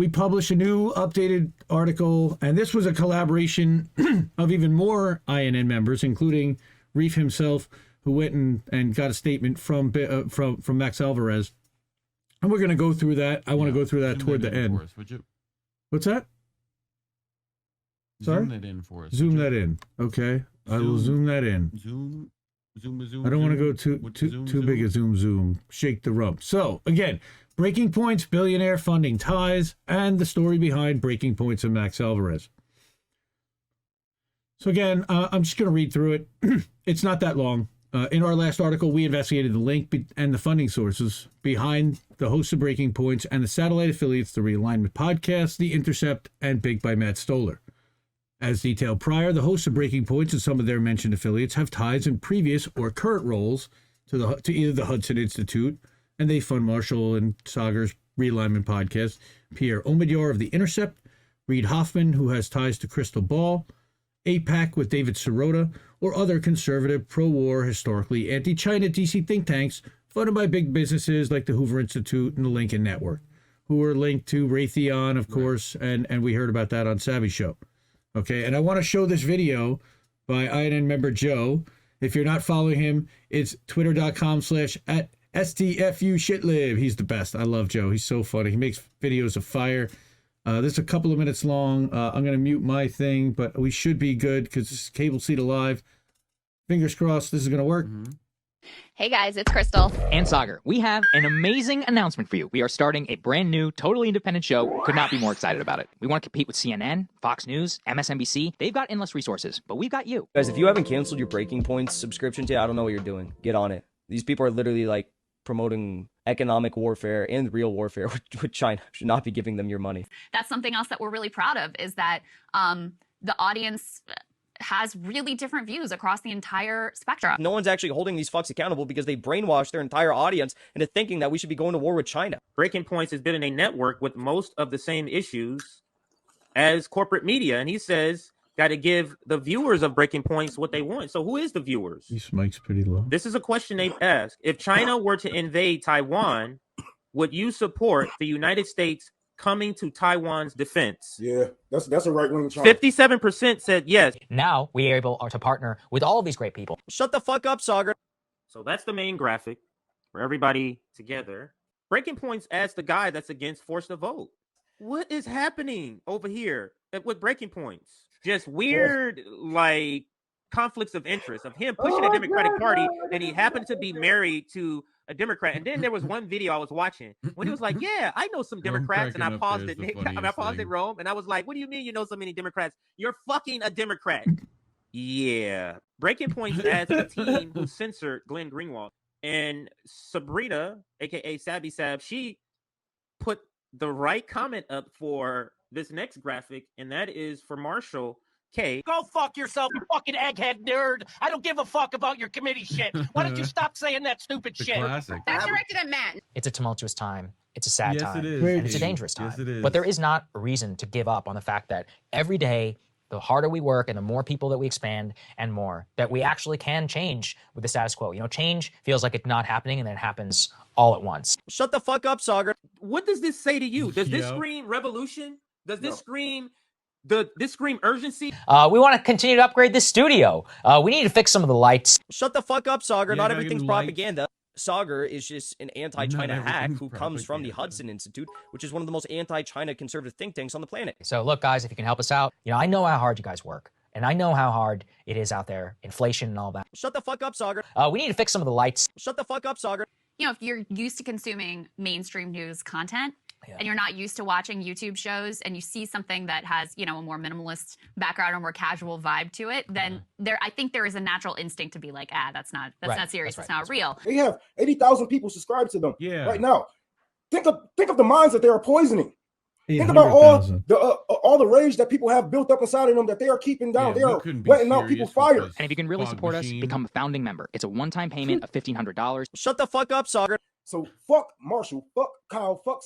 we published a new updated article, and this was a collaboration of even more INN members, including Reef himself, who went and got a statement from Max Alvarez. And we're going to go through that. I want to go through that toward the end. Us, would you? What's that? Sorry? Zoom that in for us. Zoom that in. Okay. I will zoom that in. Zoom. I don't want to go too big a zoom. Shake the rump. So, again, Breaking Point's Billionaire funding ties and the story behind Breaking Points and Max Alvarez. So, again, I'm just going to read through it. It's not that long. In our last article, we investigated the link and the funding sources behind the hosts of Breaking Points and the satellite affiliates, the Realignment Podcast, The Intercept, and Big by Matt Stoller. As detailed prior, the hosts of Breaking Points and some of their mentioned affiliates have ties in previous or current roles to either the Hudson Institute, and they fund Marshall and Sagar's Realignment Podcast, Pierre Omidyar of The Intercept, Reid Hoffman, who has ties to Crystal Ball, APAC with David Sirota, or other conservative, pro-war, historically anti-China DC think tanks funded by big businesses like the Hoover Institute and the Lincoln Network, who are linked to Raytheon, of course, and we heard about that on Savvy Show. Okay, and I want to show this video by INN member Joe. If you're not following him, it's twitter.com/@STFU shitlib. He's the best. I love Joe. He's so funny. He makes videos of fire. This is a couple of minutes long. I'm going to mute my thing, but we should be good because this is Cable Seat Alive. Fingers crossed this is going to work. Hey guys, it's Crystal. And Sagar, we have an amazing announcement for you. We are starting a brand new, totally independent show. Could not be more excited about it. We want to compete with CNN, Fox News, MSNBC. They've got endless resources, but we've got you. Guys, if you haven't canceled your Breaking Points subscription to, I don't know what you're doing. Get on it. These people are literally like promoting economic warfare and real warfare with China. Should not be giving them your money. That's something else that we're really proud of, is that the audience has really different views across the entire spectrum. No one's actually holding these fucks accountable because they brainwashed their entire audience into thinking that we should be going to war with China. Breaking Points has been in a network with most of the same issues as corporate media, and he says got to give the viewers of Breaking Points what they want. So who is the viewers? This mic's pretty low. This is a question they ask. If China were to invade Taiwan, would you support the United States coming to Taiwan's defense? Yeah, that's a right-wing China. 57% said yes. Now we are able to partner with all of these great people. Shut the fuck up, Sagar. So that's the main graphic for everybody together. Breaking Points asked the guy that's against forced to vote. What is happening over here with Breaking Points? Just weird, like, conflicts of interest of him pushing the Democratic Party, and he happened to be married to a Democrat. And then there was one video I was watching when he was like, yeah, I know some Democrats, and I paused it. I paused it, Rome, and I was like, what do you mean you know so many Democrats? You're fucking a Democrat. Yeah. Breaking Points as the team who censored Glenn Greenwald. And Sabrina, aka Sabby Sab, she put the right comment up for this next graphic, and that is for Marshall K. Go fuck yourself, you fucking egghead nerd. I don't give a fuck about your committee shit. Why don't you stop saying that stupid shit? Classic. That's directed at Matt. It's a tumultuous time. It's a sad time. It is. And it's a dangerous time. Yes, it is. But there is not a reason to give up on the fact that every day, the harder we work and the more people that we expand and more, that we actually can change with the status quo. You know, change feels like it's not happening and then it happens all at once. Shut the fuck up, Sagar. What does this say to you? Does this scream revolution? Does this scream this scream urgency? We want to continue to upgrade this studio. We need to fix some of the lights. Shut the fuck up, Sagar. Yeah, Not gotta everything's get lights. propaganda. Sagar is just an anti-China Not hack everything's who comes from the propaganda. Hudson Institute, which is one of the most anti-China conservative think tanks on the planet. So look, guys, if you can help us out, you know, I know how hard you guys work. And I know how hard it is out there, inflation and all that. Shut the fuck up, Sagar. We need to fix some of the lights. Shut the fuck up, Sagar. You know, if you're used to consuming mainstream news content, Yeah. and you're not used to watching YouTube shows, and you see something that has, you know, a more minimalist background or more casual vibe to it, then I think there is a natural instinct to be like, that's not serious, That's it's not real. They have 80,000 people subscribed to them right now. Think of the minds that they are poisoning. Think about all the rage that people have built up inside of them that they are keeping down. They are letting out people's fire. And if you can really support us, become a founding member. It's a one-time payment of $1,500. Shut the fuck up, Sagar. So fuck Marshall, fuck Kyle, fuck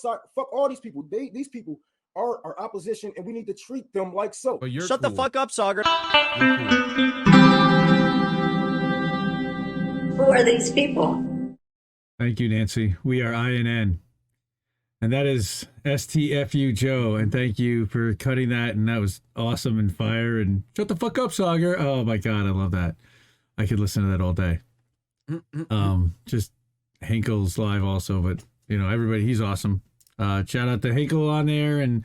all these people. These people are our opposition, and we need to treat them like so. Shut the fuck up, Sagar. Who are these people? Thank you, Nancy. We are INN. And that is STFU Joe. And thank you for cutting that. And that was awesome and fire. And shut the fuck up, Sagar. Oh my God, I love that. I could listen to that all day. Just Hinkle's live also, but you know, everybody, he's awesome. Shout out to Hinkle on there and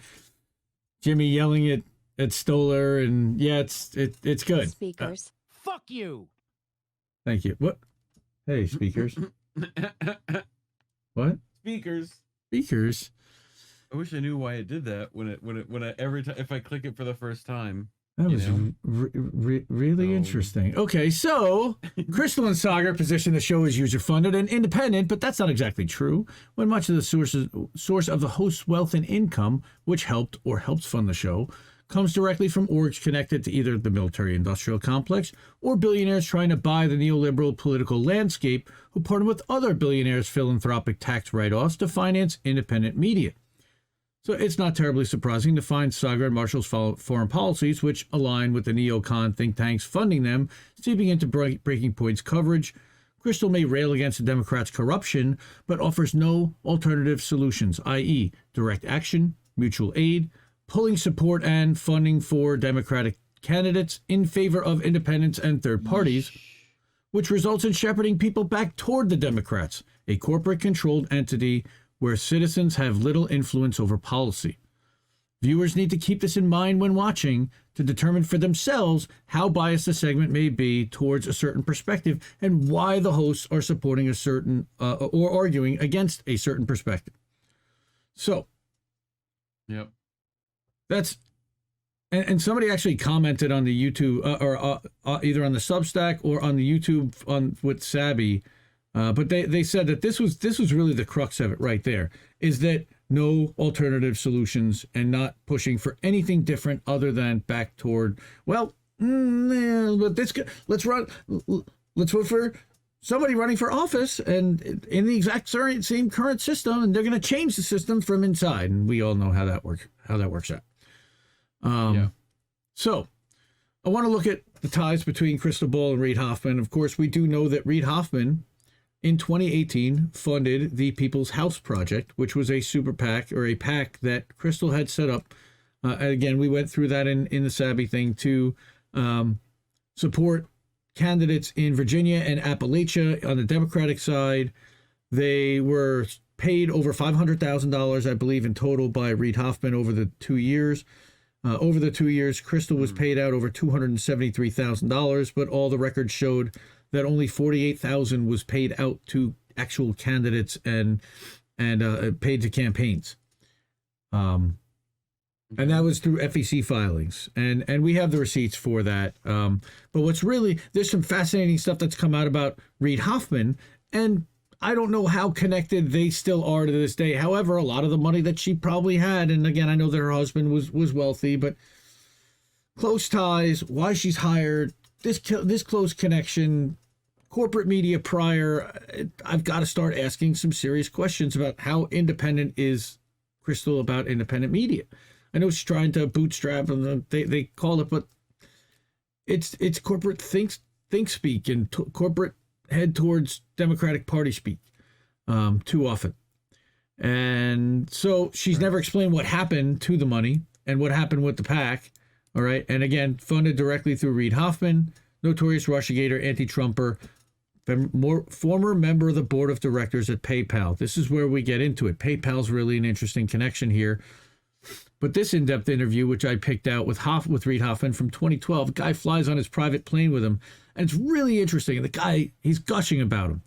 Jimmy yelling at Stoller. And yeah, it's good. Speakers. Fuck you. Thank you. What? Hey, speakers. What? Speakers. I wish I knew why it did that when I every time if I click it for the first time. That was really interesting. Okay, so Crystal and Sagar position the show as user-funded and independent, but that's not exactly true. When much of the source of the host's wealth and income, which helped or helps fund the show, comes directly from orgs connected to either the military-industrial complex or billionaires trying to buy the neoliberal political landscape who partner with other billionaires' philanthropic tax write-offs to finance independent media. So it's not terribly surprising to find Sagar and Marshall's foreign policies, which align with the neocon think tanks funding them, seeping into Breaking Point's coverage. Crystal may rail against the Democrats' corruption, but offers no alternative solutions, i.e. direct action, mutual aid, pulling support and funding for Democratic candidates in favor of independents and third parties, which results in shepherding people back toward the Democrats, a corporate-controlled entity where citizens have little influence over policy. Viewers need to keep this in mind when watching to determine for themselves how biased the segment may be towards a certain perspective and why the hosts are supporting a certain or arguing against a certain perspective. So, yep. That's and somebody actually commented on the YouTube or either on the Substack or on the YouTube with Sabby. But they said that this was really the crux of it right there, is that no alternative solutions and not pushing for anything different other than back toward, well, but let's vote for somebody running for office and in the exact same current system, and they're going to change the system from inside, and we all know how that works out. So I want to look at the ties between Crystal Ball and Reid Hoffman. Of course, we do know that Reid Hoffman in 2018 funded the People's House Project, which was a super PAC or a PAC that Crystal had set up. Again, we went through that in the Sabby thing to support candidates in Virginia and Appalachia on the Democratic side. They were paid over $500,000, I believe, in total by Reid Hoffman over the 2 years. Over the 2 years, Crystal was paid out over $273,000, but all the records showed that only $48,000 was paid out to actual candidates and paid to campaigns. And that was through FEC filings. And we have the receipts for that. But what's really, there's some fascinating stuff that's come out about Reid Hoffman, and I don't know how connected they still are to this day. However, a lot of the money that she probably had, and again, I know that her husband was wealthy, but close ties, why she's hired, this close connection, corporate media prior, I've got to start asking some serious questions about how independent is Crystal about independent media. I know she's trying to bootstrap, and they call it, but it's corporate think speak and corporate head towards Democratic Party speak too often. And so she's never explained what happened to the money and what happened with the PAC. All right. And again, funded directly through Reid Hoffman, notorious Russiagator, anti-Trumper, former member of the board of directors at PayPal. This is where we get into it. PayPal's really an interesting connection here. But this in-depth interview, which I picked out with Reid Hoffman from 2012, the guy flies on his private plane with him, and it's really interesting. And the guy, he's gushing about him.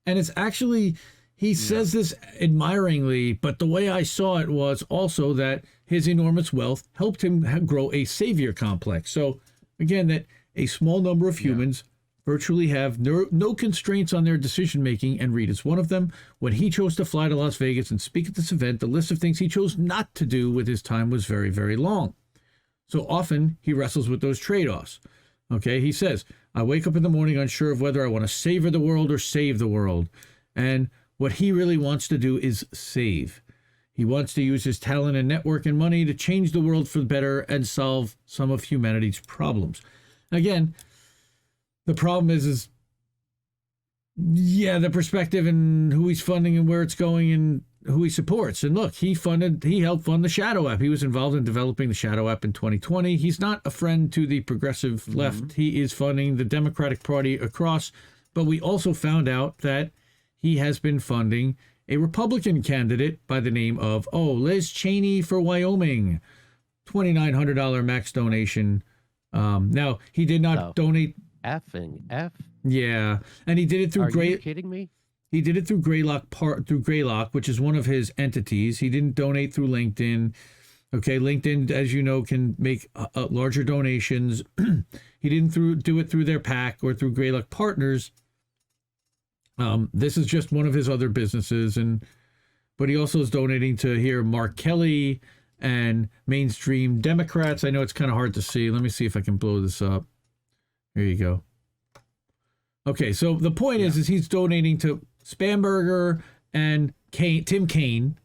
And it's actually, he says this admiringly, but the way I saw it was also that his enormous wealth helped him grow a savior complex. So again, that a small number of humans virtually have no constraints on their decision-making, and Reid is one of them. When he chose to fly to Las Vegas and speak at this event, the list of things he chose not to do with his time was very, very long. So often he wrestles with those trade-offs. Okay, he says, I wake up in the morning unsure of whether I want to savor the world or save the world. And what he really wants to do is save. He wants to use his talent and network and money to change the world for the better and solve some of humanity's problems. Again, the problem is the perspective and who he's funding and where it's going, and who he supports. And look, he helped fund the Shadow app. He was involved in developing the Shadow app in 2020. He's not a friend to the progressive left. He is funding the Democratic Party across. But we also found out that he has been funding a Republican candidate by the name of, Liz Cheney for Wyoming. $2,900 max donation. Now, he did not donate. Effing F. Yeah. And he did it through Are you kidding me? He did it through Greylock, which is one of his entities. He didn't donate through LinkedIn. Okay, LinkedIn, as you know, can make larger donations. He didn't do it through their PAC or through Greylock Partners. This is just one of his other businesses, but he also is donating to Mark Kelly and mainstream Democrats. I know it's kind of hard to see. Let me see if I can blow this up. Here you go. Okay, so the point is he's donating to Spamberger and Tim Kaine.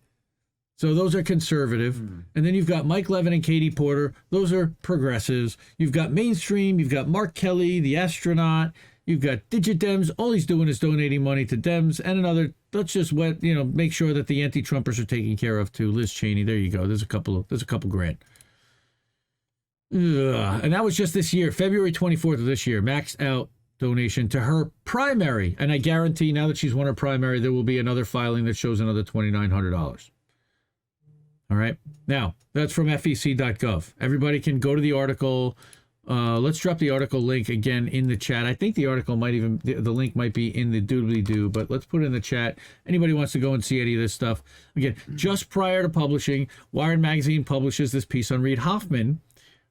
So those are conservative. And then you've got Mike Levin and Katie Porter. Those are progressives. You've got mainstream. You've got Mark Kelly, the astronaut. You've got Digidems. All he's doing is donating money to Dems and another. Let's just make sure that the anti-Trumpers are taken care of too. Liz Cheney. There you go. There's a couple grand. Ugh. And that was just this year, February 24th of this year. Maxed out donation to her primary. And I guarantee now that she's won her primary, there will be another filing that shows another $2,900. All right. Now, that's from FEC.gov. Everybody can go to the article. Let's drop the article link again in the chat. I think the article the link might be in the doodly-doo, but let's put it in the chat. Anybody wants to go and see any of this stuff. Again, just prior to publishing, Wired Magazine publishes this piece on Reid Hoffman,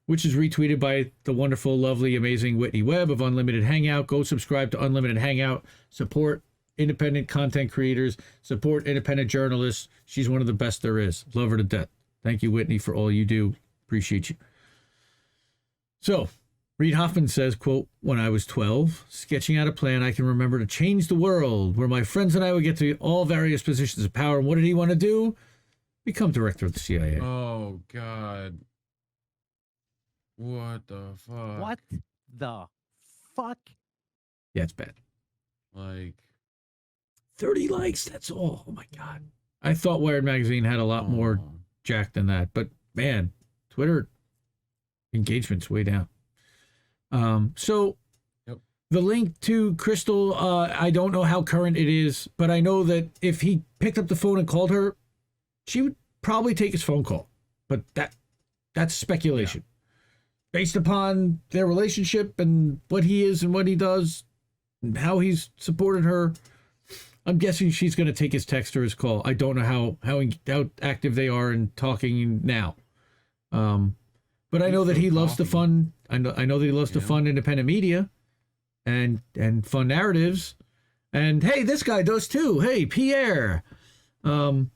which is retweeted by the wonderful, lovely, amazing Whitney Webb of Unlimited Hangout. Go subscribe to Unlimited Hangout. Support independent content creators. Support independent journalists. She's one of the best there is. Love her to death. Thank you, Whitney, for all you do. Appreciate you. So, Reid Hoffman says, quote, "When I was 12, sketching out a plan I can remember to change the world, where my friends and I would get to all various positions of power. And what did he want to do? Become director of the CIA." Oh, God. What the fuck? What the fuck? Yeah, it's bad. Like 30 likes, that's all. Oh my God. I thought Wired Magazine had a lot more jack than that, but man, Twitter engagement's way down. So the link to Crystal, I don't know how current it is, but I know that if he picked up the phone and called her, she would probably take his phone call. But that's speculation. Yeah. Based upon their relationship and what he is and what he does and how he's supported her, I'm guessing she's going to take his text or his call. I don't know how active they are in talking now. But I know that he loves to fund. I know that he loves to fund independent media and fund narratives. And hey, this guy does too. Hey, Pierre. Oh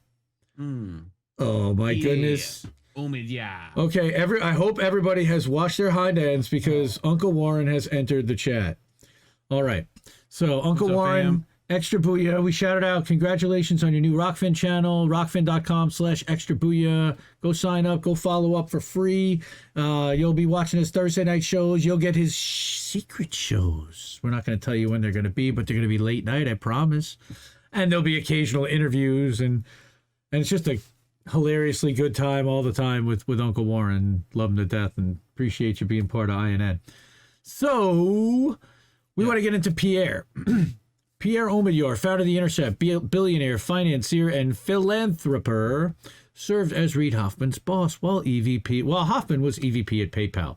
my goodness. Okay, I hope everybody has washed their hind ends because Uncle Warren has entered the chat. All right. So Uncle Warren, Extra Booyah, we shouted out, congratulations on your new Rockfin channel, rockfin.com/extra booyah. Go sign up, go follow up for free. You'll be watching his Thursday night shows. You'll get his secret shows. We're not going to tell you when they're going to be, but they're going to be late night, I promise. And there'll be occasional interviews, and it's just a hilariously good time all the time with Uncle Warren. Love him to death and appreciate you being part of INN. So we want to get into Pierre. Pierre Omidyar, founder of The Intercept, billionaire, financier, and philanthropist, served as Reid Hoffman's boss while Hoffman was EVP at PayPal.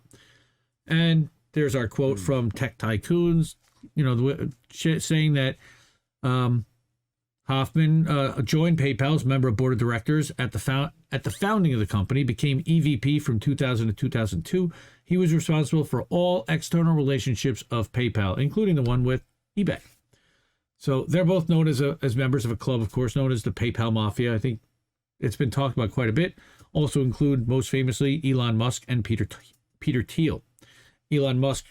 And there's our quote from Tech Tycoons, saying that Hoffman joined PayPal as member of board of directors at the founding of the company, became EVP from 2000 to 2002. He was responsible for all external relationships of PayPal, including the one with eBay. So they're both known as members of a club, of course, known as the PayPal Mafia. I think it's been talked about quite a bit. Also include, most famously, Elon Musk and Peter Thiel. Elon Musk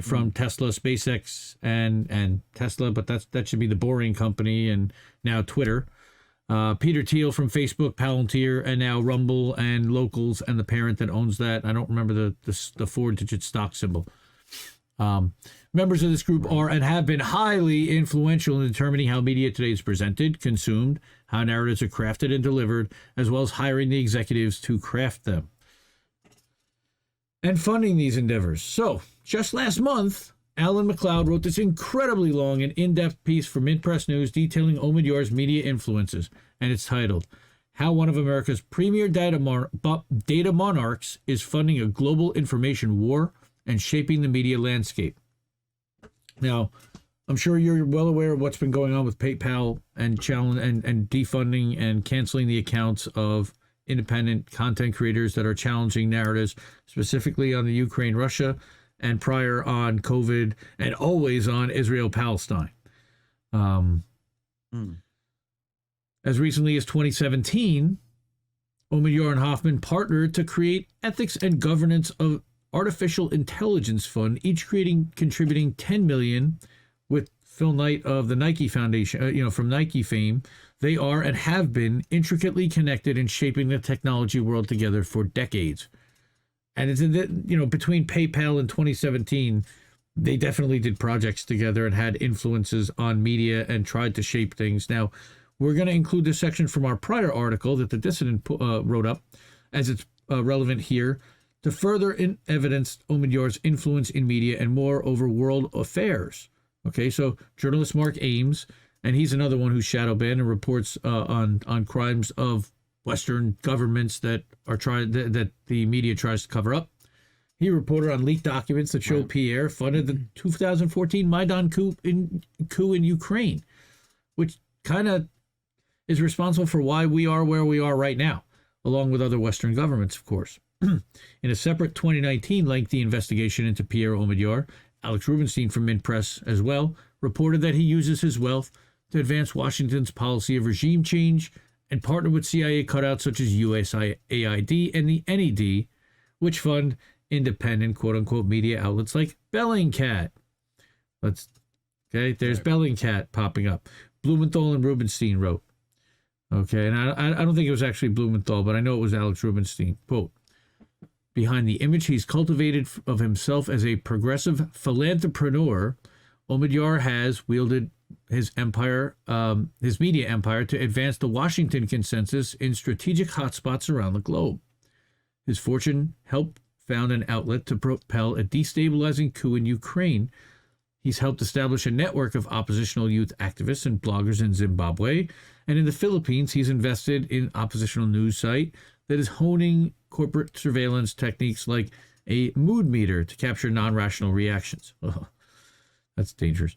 from Tesla, SpaceX, and Tesla, but that should be the boring company, and now Twitter. Peter Thiel from Facebook, Palantir, and now Rumble and Locals, and the parent that owns that. I don't remember the 4-digit stock symbol. Members of this group are and have been highly influential in determining how media today is presented, consumed, how narratives are crafted and delivered, as well as hiring the executives to craft them and funding these endeavors. So, just last month, Alan McLeod wrote this incredibly long and in-depth piece for Mint Press News detailing Omidyar's media influences, and it's titled, How One of America's Premier Data Monarchs is Funding a Global Information War and Shaping the Media Landscape. Now, I'm sure you're well aware of what's been going on with PayPal and defunding and canceling the accounts of independent content creators that are challenging narratives, specifically on the Ukraine-Russia, and prior on COVID, and always on Israel-Palestine. As recently as 2017, Omidyar and Hoffman partnered to create Ethics and Governance of Artificial Intelligence Fund, each contributing $10 million, with Phil Knight of the Nike Foundation, from Nike fame. They are and have been intricately connected in shaping the technology world together for decades. And it's between PayPal and 2017, they definitely did projects together and had influences on media and tried to shape things. Now, we're going to include this section from our prior article that the Dissident wrote up, as it's relevant here, to further evidence Omidyar's influence in media and more over world affairs. Okay, so journalist Mark Ames, and he's another one who's shadow banned and reports on crimes of Western governments that the media tries to cover up. He reported on leaked documents that show Pierre funded the 2014 Maidan coup in Ukraine, which kind of is responsible for why we are where we are right now, along with other Western governments, of course. In a separate 2019 lengthy investigation into Pierre Omidyar, Alex Rubinstein from Mint Press as well reported that he uses his wealth to advance Washington's policy of regime change and partner with CIA cutouts such as USAID and the NED, which fund independent quote-unquote media outlets like Bellingcat. There's Bellingcat popping up. Blumenthal and Rubinstein wrote. Okay, and I don't think it was actually Blumenthal, but I know it was Alex Rubinstein. Quote, behind the image he's cultivated of himself as a progressive philanthropreneur, Omidyar has wielded his empire, his media empire, to advance the Washington consensus in strategic hotspots around the globe. His fortune helped found an outlet to propel a destabilizing coup in Ukraine. He's helped establish a network of oppositional youth activists and bloggers in Zimbabwe. And in the Philippines, he's invested in oppositional news site that is honing corporate surveillance techniques like a mood meter to capture non-rational reactions. Oh, that's dangerous.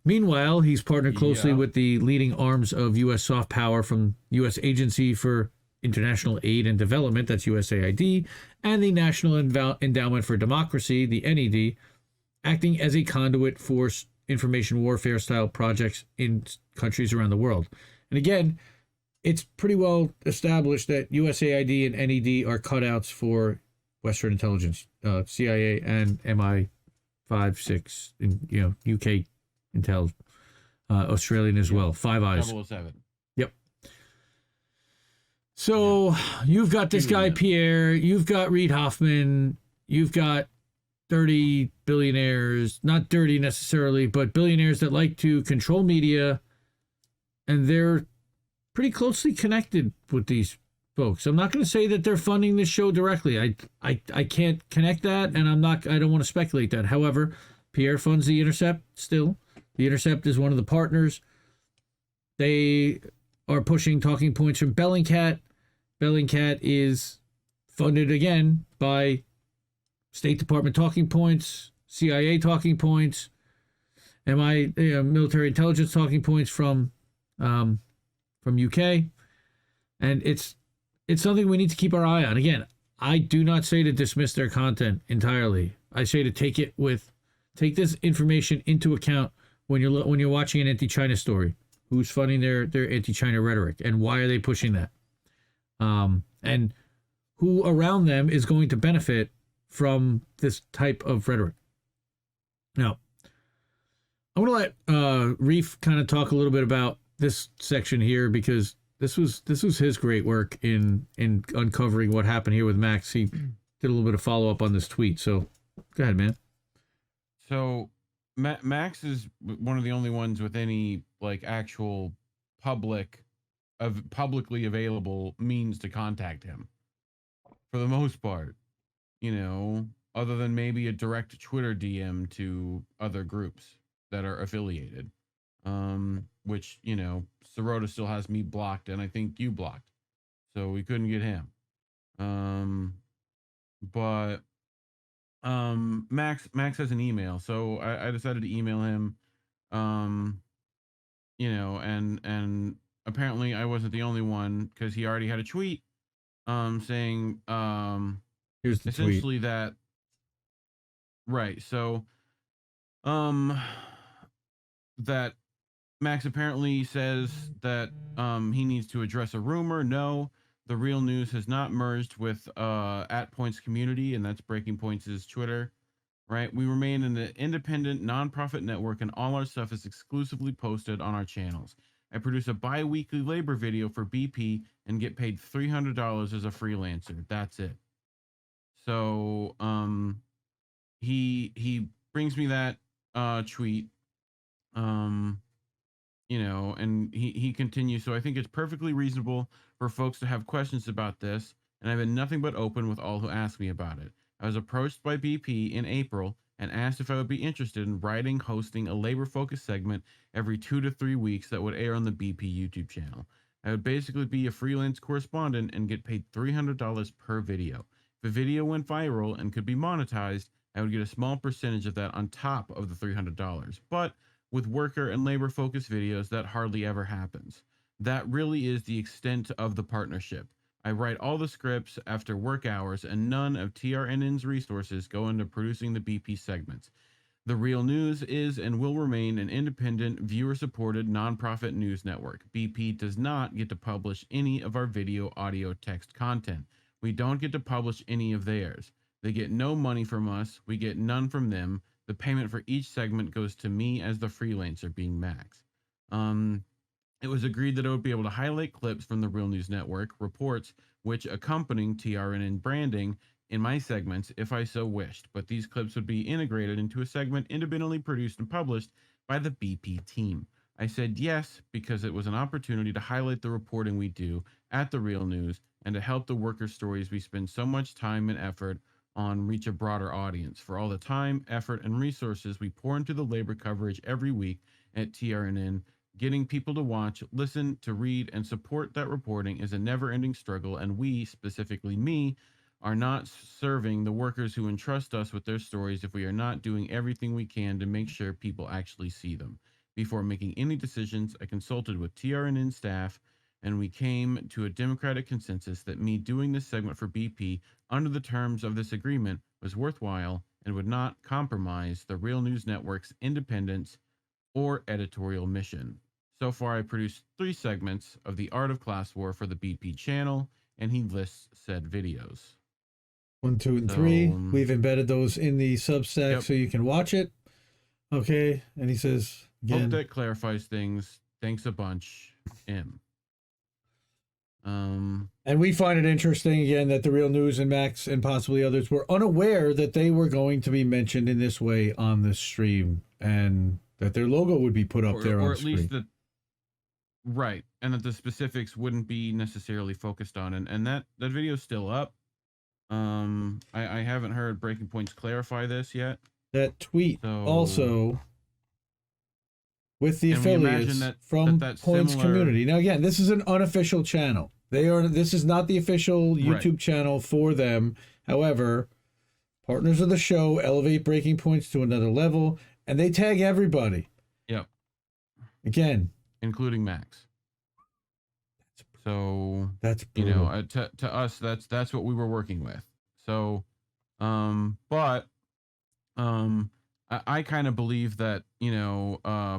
Meanwhile, he's partnered closely with the leading arms of U.S. soft power from U.S. Agency for International Aid and Development, that's USAID, and the National Endowment for Democracy, the NED, acting as a conduit for information warfare-style projects in countries around the world. And again, it's pretty well established that USAID and NED are cutouts for Western intelligence, CIA and MI5, 6, and, UK intel, Australian as well, Five Eyes. 007. Yep. So you've got this guy, Pierre, you've got Reid Hoffman, you've got dirty billionaires, not dirty necessarily, but billionaires that like to control media, and they're pretty closely connected with these folks. I'm not going to say that they're funding this show directly. I can't connect that, and I don't want to speculate that. However, Pierre funds The Intercept still. The Intercept is one of the partners. They are pushing talking points from Bellingcat. Bellingcat is funded again by State Department talking points, CIA talking points, military intelligence talking points from UK, and it's something we need to keep our eye on. Again, I do not say to dismiss their content entirely. I say to take this information into account when you're watching an anti-China story. Who's funding their anti-China rhetoric, and why are they pushing that? And who around them is going to benefit from this type of rhetoric? Now, I'm going to let Reef kind of talk a little bit about this section here, because this was his great work in uncovering what happened here with Max. He did a little bit of follow up on this tweet. So go ahead, man. So Max is one of the only ones with any like actual publicly available means to contact him for the most part, other than maybe a direct Twitter DM to other groups that are affiliated. Which, Sirota still has me blocked and I think you blocked. So we couldn't get him. But Max has an email, so I decided to email him. And apparently I wasn't the only one, because he already had a tweet saying here's the essentially tweet. that, right, so that Max apparently says that he needs to address a rumor. No, the Real News has not merged with @Points Community, and that's Breaking Points' Twitter. Right, we remain an independent nonprofit network, and all our stuff is exclusively posted on our channels. I produce a bi-weekly labor video for BP and get paid $300 as a freelancer. That's it. So he brings me that tweet. And he continues. So I think it's perfectly reasonable for folks to have questions about this, and I've been nothing but open with all who ask me about it. I was approached by BP in April and asked if I would be interested in hosting a labor-focused segment every 2 to 3 weeks that would air on the BP YouTube channel. I would basically be a freelance correspondent and get paid $300 per video. If a video went viral and could be monetized, I would get a small percentage of that on top of the $300. But with worker and labor-focused videos, that hardly ever happens. That really is the extent of the partnership. I write all the scripts after work hours, and none of TRNN's resources go into producing the BP segments. The Real News is and will remain an independent, viewer-supported, nonprofit news network. BP does not get to publish any of our video, audio, text content. We don't get to publish any of theirs. They get no money from us. We get none from them. The payment for each segment goes to me as the freelancer, being Max. It was agreed that I would be able to highlight clips from the Real News Network reports, which accompanying TRNN branding in my segments if I so wished, but these clips would be integrated into a segment independently produced and published by the BP team. I said yes because it was an opportunity to highlight the reporting we do at the Real News and to help the worker stories we spend so much time and effort on reach a broader audience. For all the time, effort, and resources we pour into the labor coverage every week at TRNN, getting people to watch, listen, to read, and support that reporting is a never-ending struggle, and we, specifically me, are not serving the workers who entrust us with their stories if we are not doing everything we can to make sure people actually see them. Before making any decisions, I consulted with TRNN staff, and we came to a democratic consensus that me doing this segment for BP under the terms of this agreement was worthwhile and would not compromise the Real News Network's independence or editorial mission. So far, I produced 3 segments of The Art of Class War for the BP channel, and he lists said videos. 1, 2, and 3. We've embedded those in the Substack so you can watch it. Okay, and he says again. Hope that clarifies things. Thanks a bunch, M. And we find it interesting again that the Real News and Max and possibly others were unaware that they were going to be mentioned in this way on the stream, and that their logo would be put up there on or at screen. least that, right, and that the specifics wouldn't be necessarily focused on, and that video is still up. I haven't heard Breaking Points clarify this yet. That tweet also with the affiliates from Points Community. Now again, this is an unofficial channel. This is not the official YouTube channel for them. However, partners of the show elevate Breaking Points to another level, and they tag everybody. Yep. Again, including Max. So that's brutal. to us that's what we were working with. So but I kind of believe that,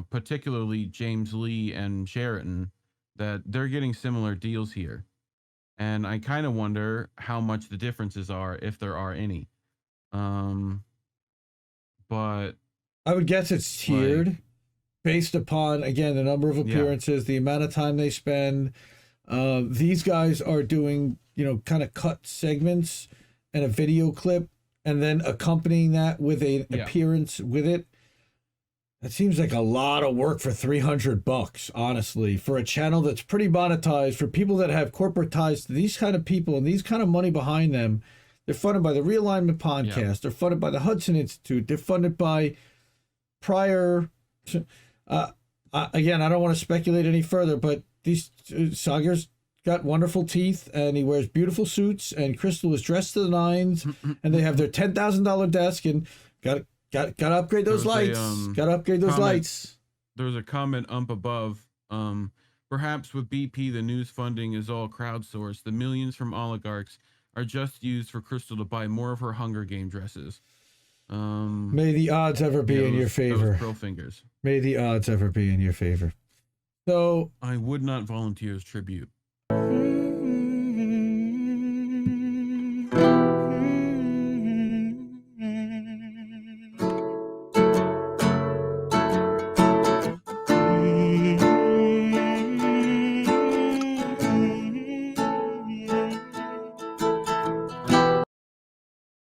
particularly James Lee and Sheraton, that they're getting similar deals here. And I kind of wonder how much the differences are, if there are any. But I would guess it's tiered based upon, again, the number of appearances, the amount of time they spend. These guys are doing, kind of cut segments and a video clip and then accompanying that with an appearance with it. That seems like a lot of work for $300, honestly, for a channel that's pretty monetized, for people that have corporate ties to these kind of people and these kind of money behind them. They're funded by the Realignment Podcast. Yeah. They're funded by the Hudson Institute. They're funded by prior. Again, I don't want to speculate any further, but these Sagar's got wonderful teeth, and he wears beautiful suits, and Crystal is dressed to the nines, and they have their $10,000 desk, and got to upgrade those lights. Got to upgrade those lights. There's a comment above. Perhaps with BP, the news funding is all crowdsourced. The millions from oligarchs are just used for Crystal to buy more of her Hunger Game dresses. May the odds ever be in your favor. Pearl fingers. May the odds ever be in your favor. So I would not volunteer as tribute.